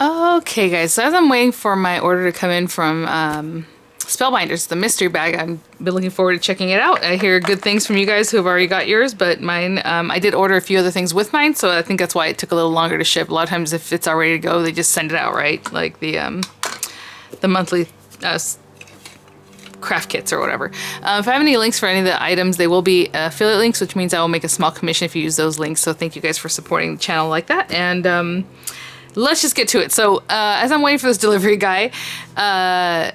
Okay guys, so as I'm waiting for my order to come in from Spellbinders, the mystery bag, I've been looking forward to checking it out. I hear good things from you guys who have already got yours, but mine, I did order a few other things with mine, so I think that's why it took a little longer to ship. A lot of times if it's all ready to go, they just send it out, right? Like the monthly craft kits or whatever. If I have any links for any of the items, they will be affiliate links, which means I will make a small commission if you use those links, so thank you guys for supporting the channel like that. And let's just get to it. So as I'm waiting for this delivery guy, I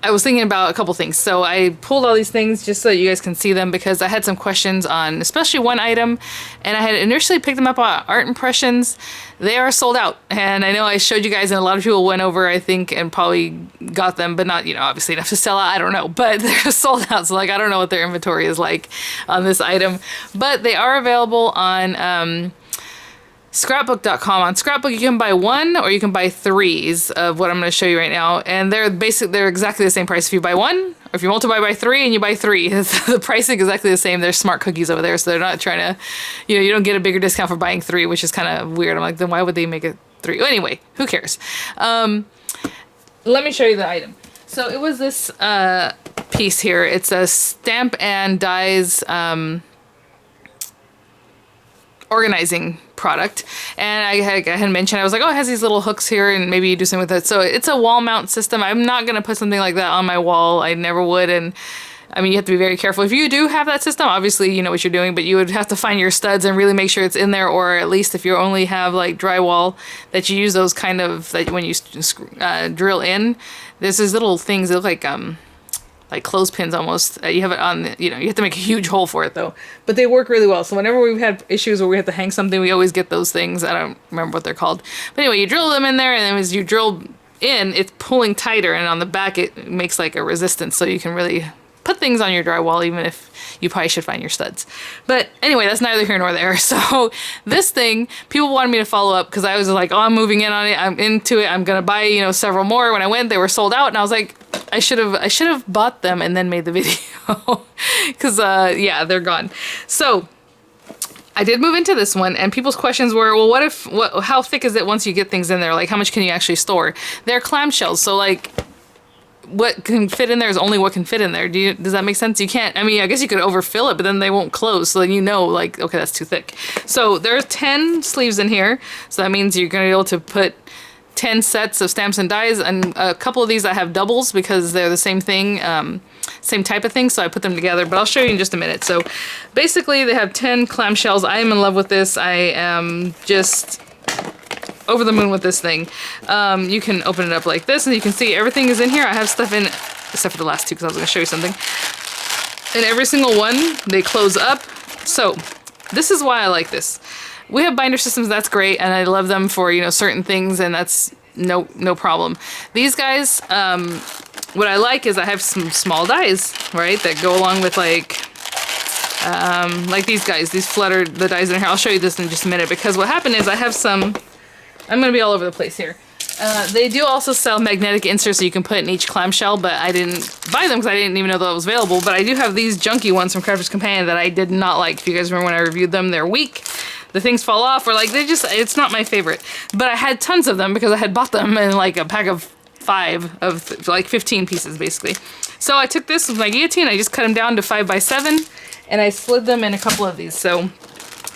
was thinking about a couple things. So I pulled all these things just so that you guys can see them because I had some questions on especially one item, and I had initially picked them up on art impressions. They are sold out, and I know I showed you guys and a lot of people went over, I think, and probably got them, but not, you know, obviously enough to sell out, I don't know, but they're sold out. So like, I don't know what their inventory is like on this item, but they are available on scrapbook.com. On Scrapbook you can buy one or you can buy threes of what I'm going to show you right now, and they're exactly the same price if you buy one, or if you multiply by 3 and you buy 3, the pricing is exactly the same. They're smart cookies over there, so they're not trying to, you know, you don't get a bigger discount for buying 3, which is kind of weird. I'm like, then why would they make it 3? Well, anyway, who cares? Let me show you the item. So it was this piece here. It's a stamp and dies organizing product, and I had mentioned, I was like, oh, it has these little hooks here and maybe you do something with it. So it's a wall mount system. I'm not gonna put something like that on my wall. I never would. And I mean, you have to be very careful. If you do have that system, obviously you know what you're doing, but you would have to find your studs and really make sure it's in there, or at least if you only have like drywall, that you use those kind of, that when you drill in, there's these little things that look like clothespins almost. You have it on, you know, you have to make a huge hole for it though, but they work really well. So whenever we've had issues where we have to hang something, we always get those things. I don't remember what they're called, but anyway, you drill them in there, and then as you drill in, it's pulling tighter, and on the back it makes like a resistance, so you can really put things on your drywall, even if you probably should find your studs. But anyway, that's neither here nor there. So this thing, people wanted me to follow up because I was like, oh, I'm moving in on it, I'm into it, I'm gonna buy, you know, several more. When I went, they were sold out, and I was like, I should have bought them and then made the video because yeah, they're gone. So I did move into this one, and people's questions were, well, how thick is it once you get things in there? Like, how much can you actually store? They're clamshells, so like, what can fit in there is only what can fit in there. Does that make sense? You can't, I mean, I guess you could overfill it, but then they won't close, so then you know, like, okay, that's too thick. So there's 10 sleeves in here, so that means you're gonna be able to put 10 sets of stamps and dies, and a couple of these I have doubles because they're the same thing, same type of thing, so I put them together, but I'll show you in just a minute. So basically they have 10 clamshells. I am in love with this. I am just over the moon with this thing. You can open it up like this, and you can see everything is in here. I have stuff in, except for the last two because I was going to show you something. And every single one, they close up. So this is why I like this. We have binder systems, that's great, and I love them for, you know, certain things, and that's no problem. These guys, what I like is I have some small dies, right, that go along with like these guys, these flutter, the dies in here. I'll show you this in just a minute, because what happened is I have some, I'm gonna be all over the place here. They do also sell magnetic inserts that you can put in each clamshell, but I didn't buy them because I didn't even know that was available. But I do have these junky ones from Crafter's Companion that I did not like. If you guys remember when I reviewed them, they're weak. The things fall off, or like, they just, it's not my favorite. But I had tons of them because I had bought them in like a pack of 5 of like 15 pieces basically. So I took this with my guillotine, I just cut them down to 5 by 7, and I slid them in a couple of these. So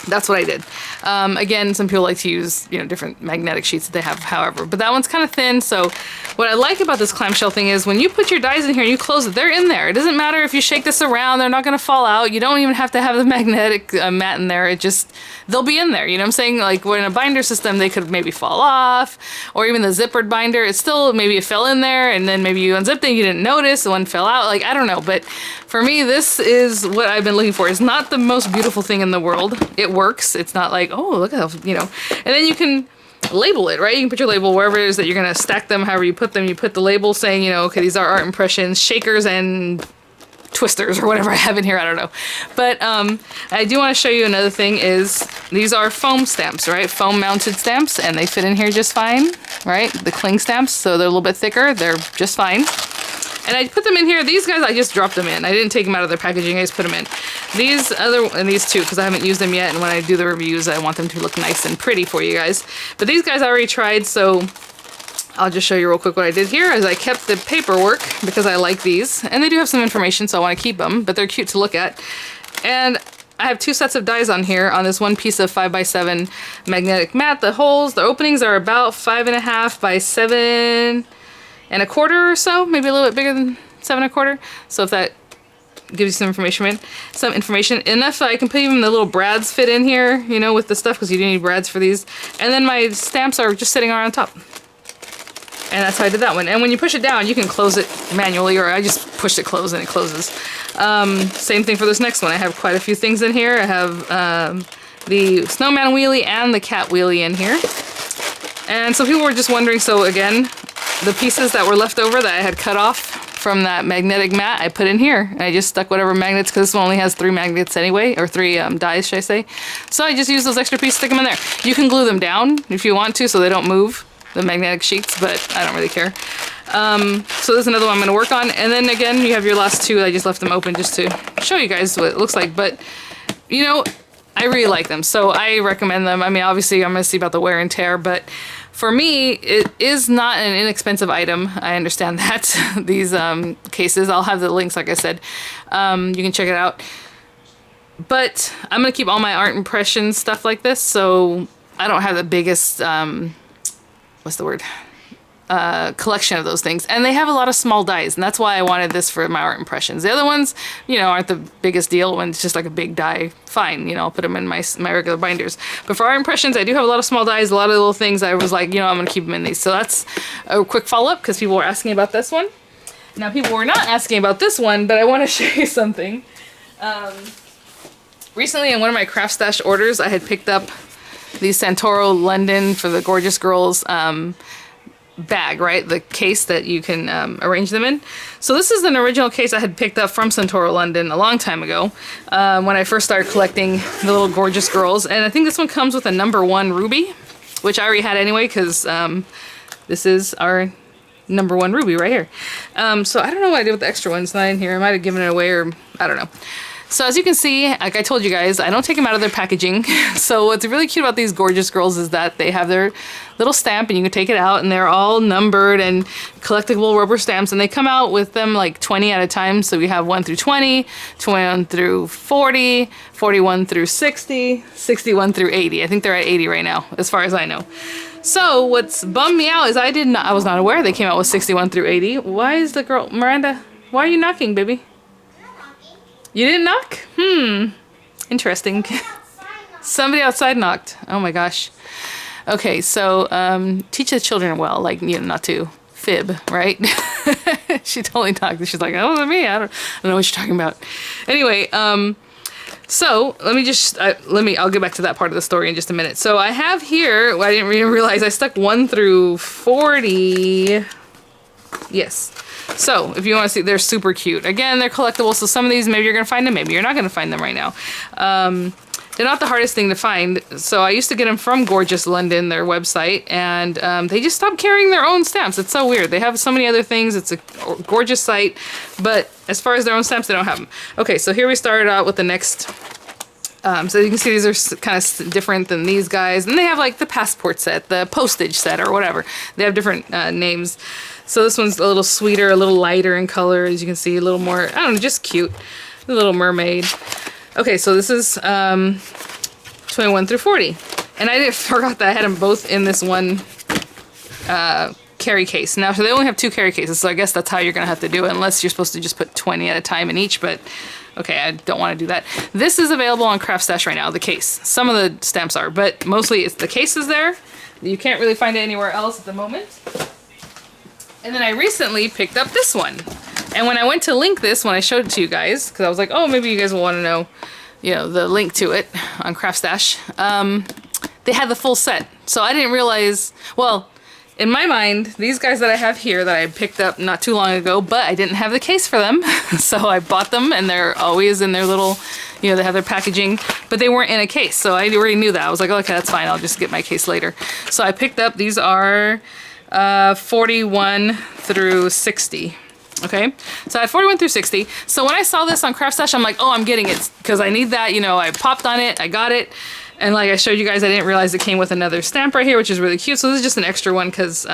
that's what I did. Again, some people like to use, you know, different magnetic sheets that they have, however, but that one's kind of thin. So what I like about this clamshell thing is when you put your dies in here and you close it, they're in there. It doesn't matter if you shake this around, they're not going to fall out. You don't even have to have the magnetic mat in there. It just, they'll be in there. You know what I'm saying? Like, when a binder system, they could maybe fall off, or even the zippered binder, it's still, maybe it fell in there and then maybe you unzipped it and you didn't notice, one fell out. Like, I don't know, but for me, this is what I've been looking for. It's not the most beautiful thing in the world. It works. It's not like, oh, look at how, you know, and then you can label it, right? You can put your label wherever it is that you're going to stack them, however you put them. You put the label saying, you know, okay, these are art impressions, shakers and twisters, or whatever I have in here, I don't know. But I do want to show you another thing is, these are foam stamps, right? Foam mounted stamps, and they fit in here just fine, right? The cling stamps, so they're a little bit thicker, they're just fine. And I put them in here. These guys, I just dropped them in. I didn't take them out of their packaging, I just put them in. These other, and these two, because I haven't used them yet, and when I do the reviews, I want them to look nice and pretty for you guys. But these guys I already tried, so I'll just show you real quick what I did here is I kept the paperwork because I like these, and they do have some information, so I want to keep them, but they're cute to look at. And I have 2 sets of dies on here on this one piece of 5x7 magnetic mat. The holes, the openings are about 5.5 by 7.25 or so, maybe a little bit bigger than 7.25. So if that gives you some information, enough that I can put even the little brads fit in here, you know, with the stuff, because you do need brads for these. And then my stamps are just sitting on top. And that's how I did that one. And when you push it down, you can close it manually, or I just pushed it closed and it closes. Same thing for this next one. I have quite a few things in here. I have the snowman wheelie and the cat wheelie in here. And so people were just wondering, so again, the pieces that were left over that I had cut off from that magnetic mat, I put in here. And I just stuck whatever magnets, because this one only has 3 magnets anyway, or 3 dies, should I say. So I just used those extra pieces, stick them in there. You can glue them down if you want to, so they don't move, the magnetic sheets, but I don't really care. So there's another one I'm going to work on. And then again, you have your last 2. I just left them open just to show you guys what it looks like. But, you know, I really like them, so I recommend them. I mean, obviously I'm going to see about the wear and tear, but for me, it is not an inexpensive item. I understand that. These cases, I'll have the links, like I said. You can check it out. But I'm going to keep all my art impression stuff like this, so I don't have the biggest, what's the word? Collection of those things. And they have a lot of small dies, and that's why I wanted this for my art impressions. The other ones, you know, aren't the biggest deal. When it's just like a big die, fine, you know, I'll put them in my regular binders. But for art impressions, I do have a lot of small dies, a lot of little things. I was like, you know, I'm gonna keep them in these. So that's a quick follow-up, because people were asking about this one. Now, people were not asking about this one, but I want to show you something. Recently, in one of my Craft Stash orders, I had picked up these Santoro London for the Gorjuss girls bag, right? The case that you can arrange them in. So this is an original case I had picked up from Santoro London a long time ago when I first started collecting the little Gorjuss girls. And I think this one comes with a #1 ruby, which I already had anyway, because this is our #1 ruby right here. So I don't know what I did with the extra one. It's not in here. I might have given it away, or I don't know. So as you can see, like I told you guys, I don't take them out of their packaging. So what's really cute about these Gorjuss girls is that they have their little stamp, and you can take it out, and they're all numbered and collectible rubber stamps, and they come out with them like 20 at a time. So we have 1 through 20, 21 through 40, 41 through 60, 61 through 80. I think they're at 80 right now, as far as I know. So what's bummed me out is I was not aware they came out with 61 through 80. Why is the girl, Miranda, why are you knocking, baby? You didn't knock? Interesting. Somebody outside knocked. Oh my gosh. Okay, so teach the children well, like, you know, not to fib, right? She totally knocked. She's like, oh, me. I don't know what you're talking about. Anyway, so let me just I'll get back to that part of the story in just a minute. So I have here, I didn't even realize I stuck 1 through 40. Yes. So if you want to see, they're super cute. Again, they're collectible, so some of these maybe you're going to find them, maybe you're not going to find them right now. They're not the hardest thing to find. So I used to get them from Gorjuss London, their website, and they just stopped carrying their own stamps. It's so weird. They have so many other things. It's a gorgeous site, but as far as their own stamps, they don't have them. Okay, so here we started out with the next. So you can see these are kind of different than these guys. And they have like the passport set, the postage set, or whatever. They have different names. So this one's a little sweeter, a little lighter in color, as you can see, a little more, I don't know, just cute. The Little Mermaid. Okay, so this is 21 through 40. And I forgot that I had them both in this one carry case. Now, so they only have 2 carry cases, so I guess that's how you're going to have to do it, unless you're supposed to just put 20 at a time in each, but okay, I don't want to do that. This is available on Craft Stash right now, the case. Some of the stamps are, but mostly it's the case is there. You can't really find it anywhere else at the moment. And then I recently picked up this one. And when I went to link this, when I showed it to you guys, because I was like, oh, maybe you guys will want to know, you know, the link to it on Craft Stash, they had the full set. So I didn't realize, well, in my mind, these guys that I have here that I picked up not too long ago, but I didn't have the case for them. So I bought them, and they're always in their little, you know, they have their packaging, but they weren't in a case. So I already knew that. I was like, okay, that's fine. I'll just get my case later. So I picked up, these are 41 through 60. Okay, so I had 41 through 60. So when I saw this on Craft Stash, I'm like, oh, I'm getting it because I need that. You know, I popped on it, I got it. And like I showed you guys, I didn't realize it came with another stamp right here, which is really cute. So this is just an extra one because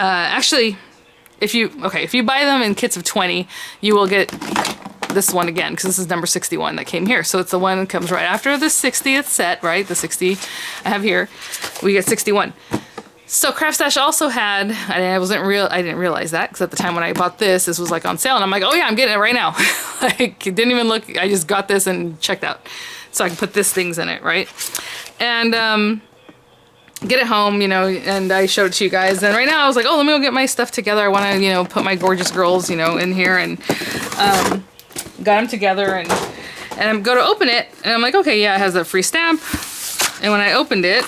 Actually, if you buy them in kits of 20, you will get this one again, because this is number 61 that came here. So it's the one that comes right after the 60th set, right? The 60 I have here. We get 61. So Craftstash also had, I didn't realize that, because at the time when I bought this was like on sale, and I'm like, oh yeah, I'm getting it right now. Like, didn't even look, I just got this and checked out. So I can put this things in it, right? And get it home, you know, and I showed it to you guys. And right now I was like, oh, let me go get my stuff together. I want to, you know, put my gorgeous girls, you know, in here, and got them together, and I'm going to open it, and I'm like, okay, yeah, it has a free stamp. And when I opened it,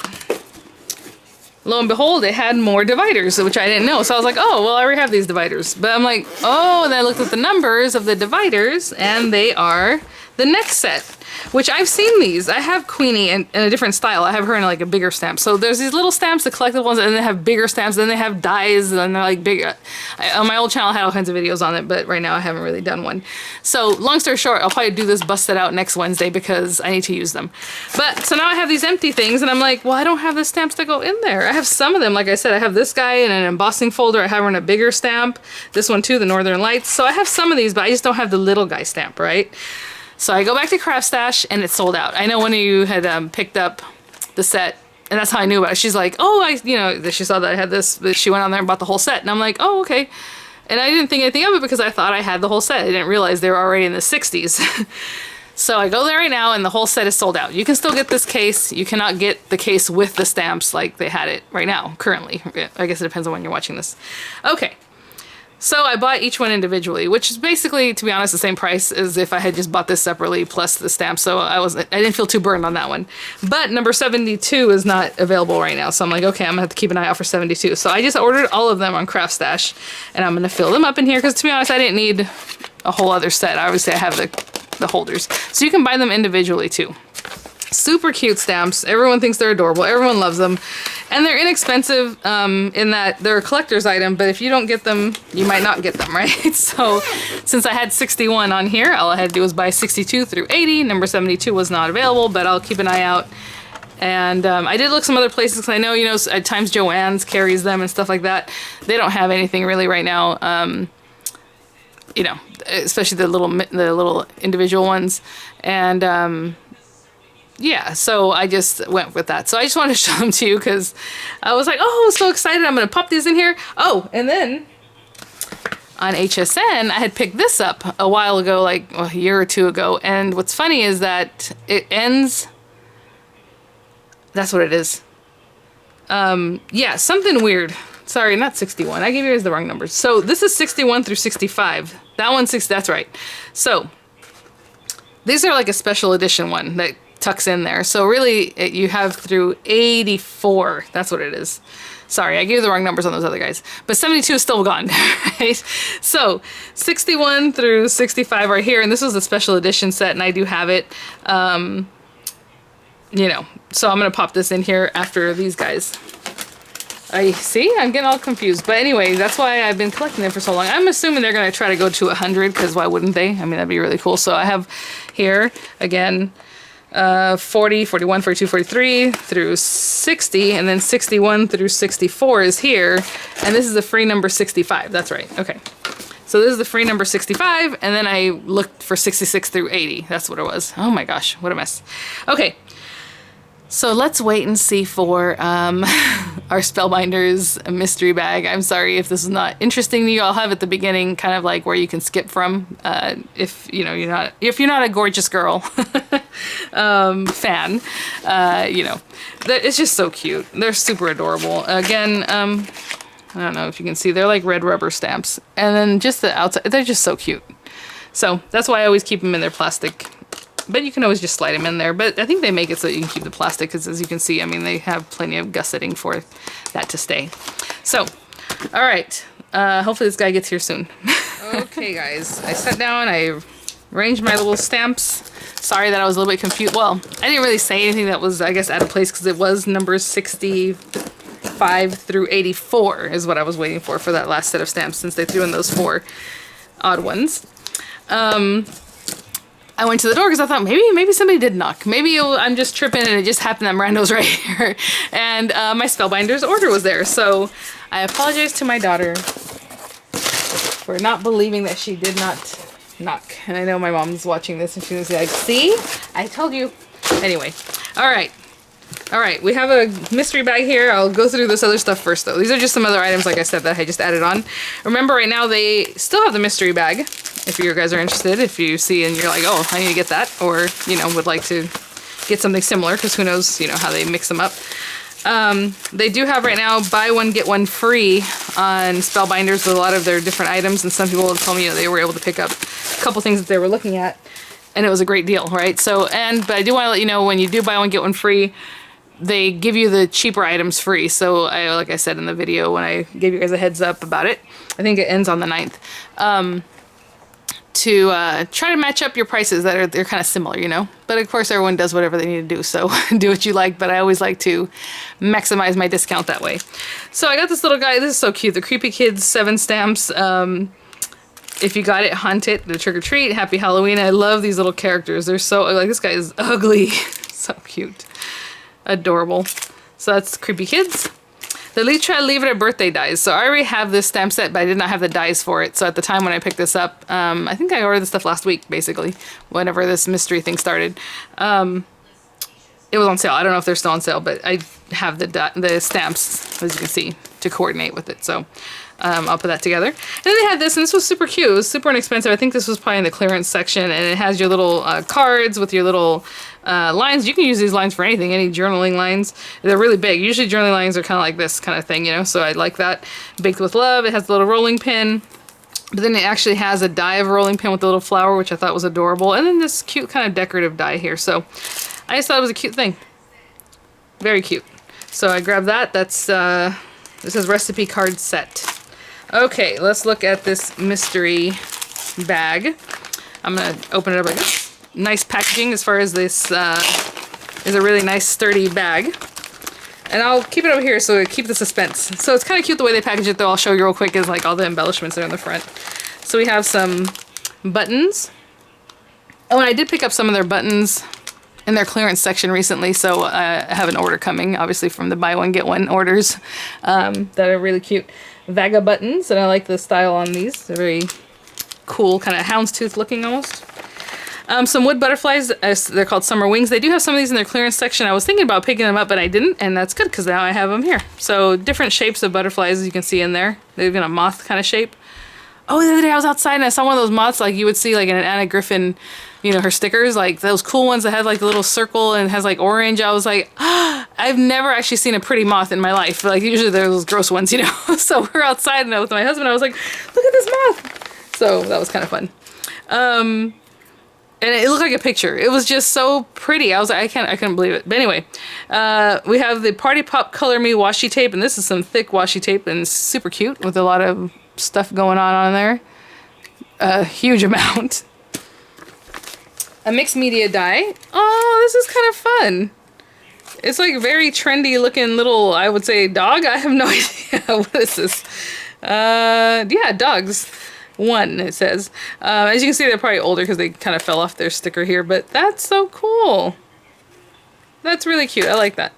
lo and behold, it had more dividers, which I didn't know. So I was like, oh, well, I already have these dividers. But I'm like, oh, and then I looked at the numbers of the dividers, and they are the next set, which I've seen these. I have Queenie in a different style. I have her in like a bigger stamp. So there's these little stamps, the collectible ones, and they have bigger stamps, then they have dies, and they're like big. On my old channel, I had all kinds of videos on it, but right now I haven't really done one. So long story short, I'll probably do this busted out next Wednesday because I need to use them. But so now I have these empty things, and I'm like, well, I don't have the stamps to go in there. I have some of them. Like I said, I have this guy in an embossing folder. I have her in a bigger stamp. This one too, the Northern Lights. So I have some of these, but I just don't have the little guy stamp, right? So I go back to Craftstash, and it's sold out. I know one of you had picked up the set, and that's how I knew about it. She's like, oh, you know, she saw that I had this, but she went on there and bought the whole set. And I'm like, oh, okay. And I didn't think anything of it because I thought I had the whole set. I didn't realize they were already in the 60s. So I go there right now, and the whole set is sold out. You can still get this case. You cannot get the case with the stamps like they had it right now, currently. I guess it depends on when you're watching this. Okay. So I bought each one individually, which is basically, to be honest, the same price as if I had just bought this separately plus the stamp. So I didn't feel too burned on that one. But number 72 is not available right now. So I'm like, okay, I'm gonna have to keep an eye out for 72. So I just ordered all of them on Craftstash, and I'm gonna fill them up in here because, to be honest, I didn't need a whole other set. Obviously I have the holders. So you can buy them individually too. Super cute stamps. Everyone thinks they're adorable. Everyone loves them. And they're inexpensive in that they're a collector's item, but if you don't get them, you might not get them, right? So since I had 61 on here, all I had to do was buy 62 through 80. Number 72 was not available, but I'll keep an eye out. And I did look some other places because I know, you know, at times Joann's carries them and stuff like that. They don't have anything really right now. You know, especially the little individual ones. And yeah, so I just went with that. So I just wanted to show them to you because I was like, oh, I'm so excited. I'm going to pop these in here. Oh, and then on HSN, I had picked this up a while ago, like a year or two ago. And what's funny is that it ends... That's what it is. Yeah, something weird. Sorry, not 61. I gave you guys the wrong numbers. So this is 61 through 65. That one's 60. That's right. So these are like a special edition one that tucks in there. So really you have through 84. That's what it is. Sorry, I gave you the wrong numbers on those other guys. But 72 is still gone, right? So 61 through 65 are here. And this was a special edition set, and I do have it. You know, so I'm going to pop this in here after these guys. I'm getting all confused. But anyway, that's why I've been collecting them for so long. I'm assuming they're going to try to go to 100, because why wouldn't they? I mean, that'd be really cool. So I have here, again, 40, 41, 42, 43 through 60, and then 61 through 64 is here. And this is the free number 65. That's right. Okay. So this is the free number 65, and then I looked for 66 through 80. That's what it was. Oh my gosh, what a mess. Okay. So let's wait and see for our Spellbinders mystery bag. I'm sorry if this is not interesting to you. I'll have at the beginning kind of like where you can skip from if you know if you're not a Gorjuss girl fan. You know, it's just so cute. They're super adorable. Again, I don't know if you can see, they're like red rubber stamps, and then just the outside, they're just so cute. So that's why I always keep them in their plastic. But you can always just slide them in there. But I think they make it so that you can keep the plastic, because as you can see, I mean, they have plenty of gusseting for that to stay. So, all right. Hopefully this guy gets here soon. Okay, guys. I sat down. I arranged my little stamps. Sorry that I was a little bit confused. Well, I didn't really say anything that was, I guess, out of place, because it was numbers 65 through 84 is what I was waiting for that last set of stamps, since they threw in those 4 odd ones. I went to the door because I thought maybe somebody did knock. Maybe I'm just tripping and it just happened that Miranda's right here. And my Spellbinders order was there. So I apologize to my daughter for not believing that she did not knock. And I know my mom's watching this and she's like, see? I told you. Anyway, all right. All right, we have a mystery bag here. I'll go through this other stuff first, though. These are just some other items, like I said, that I just added on. Remember, right now, they still have the mystery bag, if you guys are interested. If you see and you're like, oh, I need to get that, or, you know, would like to get something similar, because who knows, you know, how they mix them up. They do have right now buy one, get one free on Spellbinders with a lot of their different items, and some people have told me, you know, they were able to pick up a couple things that they were looking at, and it was a great deal, right? So, but I do want to let you know, when you do buy one, get one free, they give you the cheaper items free. So like I said in the video when I gave you guys a heads up about it, I think it ends on the 9th, to try to match up your prices they're kind of similar, you know, but of course everyone does whatever they need to do, so do what you like, but I always like to maximize my discount that way. So I got this little guy. This is so cute, the Creepy Kids 7 stamps. If you got it, hunt it, the trick or treat, happy Halloween. I love these little characters. They're so, like, this guy is ugly. So cute. Adorable. So that's Creepy Kids. The Litra Livre birthday dies. So I already have this stamp set, but I did not have the dies for it. So at the time when I picked this up, I think I ordered this stuff last week, basically, whenever this mystery thing started. It was on sale. I don't know if they're still on sale, but I have the stamps, as you can see, to coordinate with it. So I'll put that together. And then they had this, and this was super cute. It was super inexpensive. I think this was probably in the clearance section, and it has your little cards with your little lines. You can use these lines for anything, any journaling lines. They're really big. Usually journaling lines are kind of like this kind of thing, you know, so I like that. Baked with love. It has the little rolling pin, but then it actually has a die of a rolling pin with a little flower, which I thought was adorable, and then this cute kind of decorative die here. So I just thought it was a cute thing. Very cute. So I grabbed that. That's this is recipe card set. Okay, let's look at this mystery bag. I'm gonna open it up like this. Nice packaging as far as this is a really nice sturdy bag. And I'll keep it over here so keep the suspense. So it's kind of cute the way they package it, though. I'll show you real quick is like all the embellishments that are in the front. So we have some buttons. Oh, and I did pick up some of their buttons in their clearance section recently, so I have an order coming, obviously, from the buy one, get one orders that are really cute. Vaga buttons, and I like the style on these. They're very cool, kind of houndstooth looking almost. Some wood butterflies, they're called summer wings. They do have some of these in their clearance section. I was thinking about picking them up, but I didn't, and that's good because now I have them here. So different shapes of butterflies, as you can see in there. They've got a moth kind of shape. Oh, the other day I was outside and I saw one of those moths like you would see like in an Anna Griffin, you know, her stickers, like those cool ones that had like a little circle and has like orange. I was like, ah, I've never actually seen a pretty moth in my life. Like usually they're those gross ones, you know. So we're outside and with my husband, I was like, look at this moth. So that was kind of fun. And it looked like a picture. It was just so pretty. I was like, I couldn't believe it. But anyway, we have the Party Pop Color Me washi tape, and this is some thick washi tape and super cute with a lot of stuff going on there. A huge amount. A mixed media die. Oh, this is kind of fun. It's like very trendy looking little, I would say, dog. I have no idea. What is this? Yeah, dogs. One, it says. As you can see, they're probably older because they kind of fell off their sticker here, but that's so cool. That's really cute. I like that.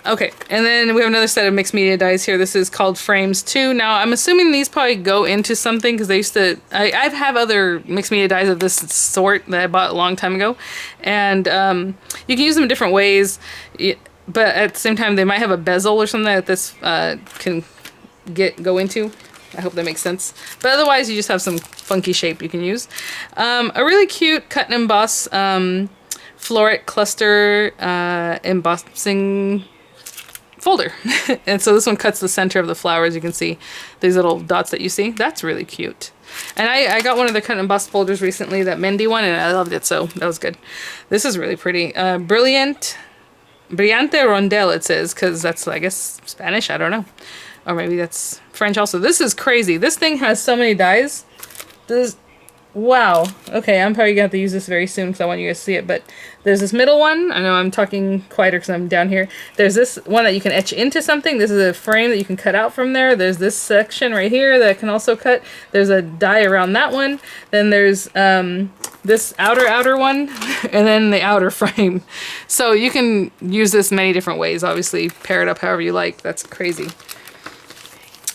Okay, and then we have another set of mixed media dies here. This is called Frames 2. Now, I'm assuming these probably go into something because they used to... I've had other mixed media dies of this sort that I bought a long time ago. And you can use them in different ways, but at the same time, they might have a bezel or something that this can go into. I hope that makes sense. But otherwise, you just have some funky shape you can use. A really cute cut and emboss floret cluster embossing folder. And so this one cuts the center of the flower, as you can see. These little dots that you see. That's really cute. And I got one of the cut and emboss folders recently, that Mendy one, and I loved it, so that was good. This is really pretty. Brillante Rondelle, it says, because that's, I guess, Spanish. I don't know. Or maybe that's French also. This is crazy. This thing has so many dies. Wow. Okay, I'm probably going to have to use this very soon because I want you guys to see it. But there's this middle one. I know I'm talking quieter because I'm down here. There's this one that you can etch into something. This is a frame that you can cut out from there. There's this section right here that I can also cut. There's a die around that one. Then there's this outer one, and then the outer frame. So you can use this many different ways. Obviously, pair it up however you like. That's crazy.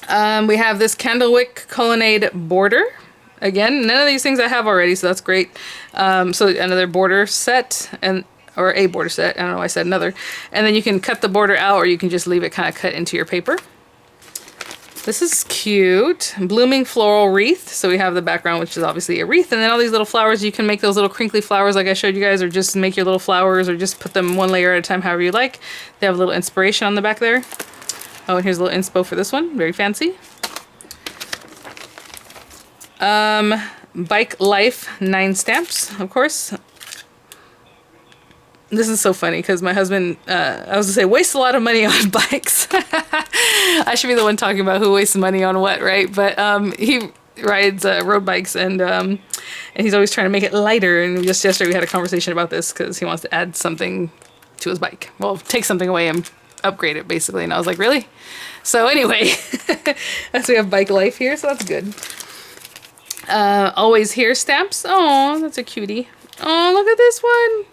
We have this candlewick colonnade border. Again, none of these things I have already, so that's great. So another border set, or a border set. I don't know why I said another. And then you can cut the border out, or you can just leave it kind of cut into your paper. This is cute. Blooming floral wreath. So we have the background, which is obviously a wreath, and then all these little flowers. You can make those little crinkly flowers like I showed you guys, or just make your little flowers, or just put them one layer at a time, however you like. They have a little inspiration on the back there. Oh, and here's a little inspo for this one. Very fancy. Bike Life 9 stamps, of course. This is so funny because my husband, I was gonna say, wastes a lot of money on bikes. I should be the one talking about who wastes money on what, right? But he rides road bikes, and he's always trying to make it lighter. And just yesterday we had a conversation about this because he wants to add something to his bike. Well, take something away and upgrade it, basically. And I was like, really? So anyway, so we have Bike Life here, so that's good. Always Here stamps. Oh, that's a cutie. Oh, look at this one.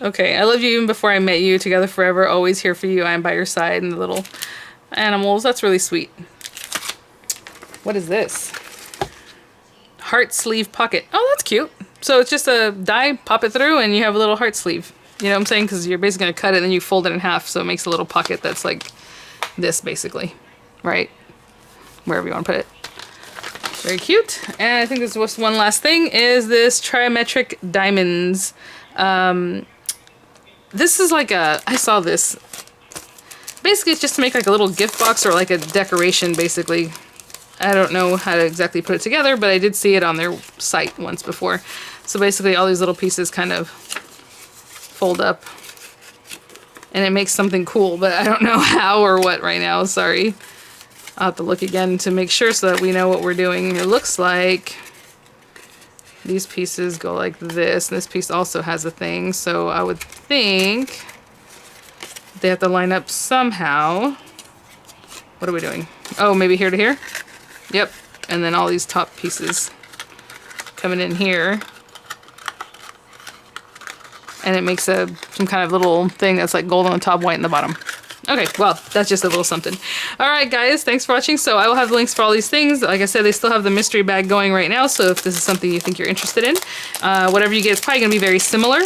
Okay, I loved you even before I met you. Together forever, always here for you. I am by your side. And the little animals. That's really sweet. What is this? Heart sleeve pocket. Oh, that's cute. So it's just a die, pop it through, and you have a little heart sleeve. You know what I'm saying? Because you're basically going to cut it and then you fold it in half, so it makes a little pocket that's like this, basically. Right? Wherever you want to put it. Very cute. And I think this was one last thing, is this trimetric diamonds. This is like I saw this. Basically, it's just to make like a little gift box or like a decoration, basically. I don't know how to exactly put it together, but I did see it on their site once before. So basically, all these little pieces kind of fold up. And it makes something cool, but I don't know how or what right now, sorry. I'll have to look again to make sure so that we know what we're doing. It looks like these pieces go like this. And this piece also has a thing, so I would think they have to line up somehow. What are we doing? Oh, maybe here to here? Yep. And then all these top pieces coming in here. And it makes some kind of little thing that's like gold on the top, white on the bottom. Okay, well, that's just a little something. Alright guys, thanks for watching. So I will have the links for all these things. Like I said, they still have the mystery bag going right now, so if this is something you think you're interested in, whatever you get is probably going to be very similar.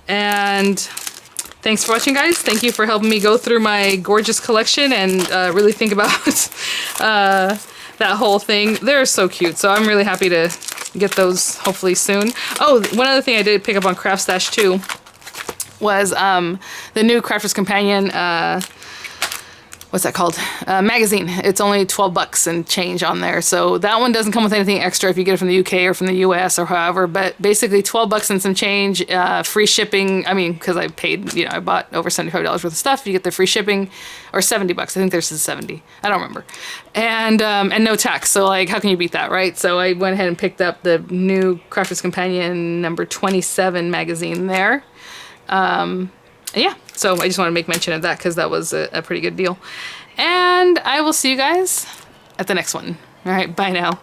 And thanks for watching, guys. Thank you for helping me go through my Gorjuss collection and really think about that whole thing. They're so cute, so I'm really happy to get those hopefully soon. Oh, one other thing I did pick up on CraftStash too was the new Crafter's Companion, what's that called? Magazine. It's only 12 bucks and change on there. So that one doesn't come with anything extra if you get it from the UK or from the US or however, but basically 12 bucks and some change, free shipping. I mean, because I paid, you know, I bought over $75 worth of stuff. You get the free shipping, or 70 bucks. I think there's 70. I don't remember. And no tax. So like, how can you beat that, right? So I went ahead and picked up the new Crafter's Companion number 27 magazine there. Yeah, so I just want to make mention of that because that was a pretty good deal. And I will see you guys at the next one. All right, bye now.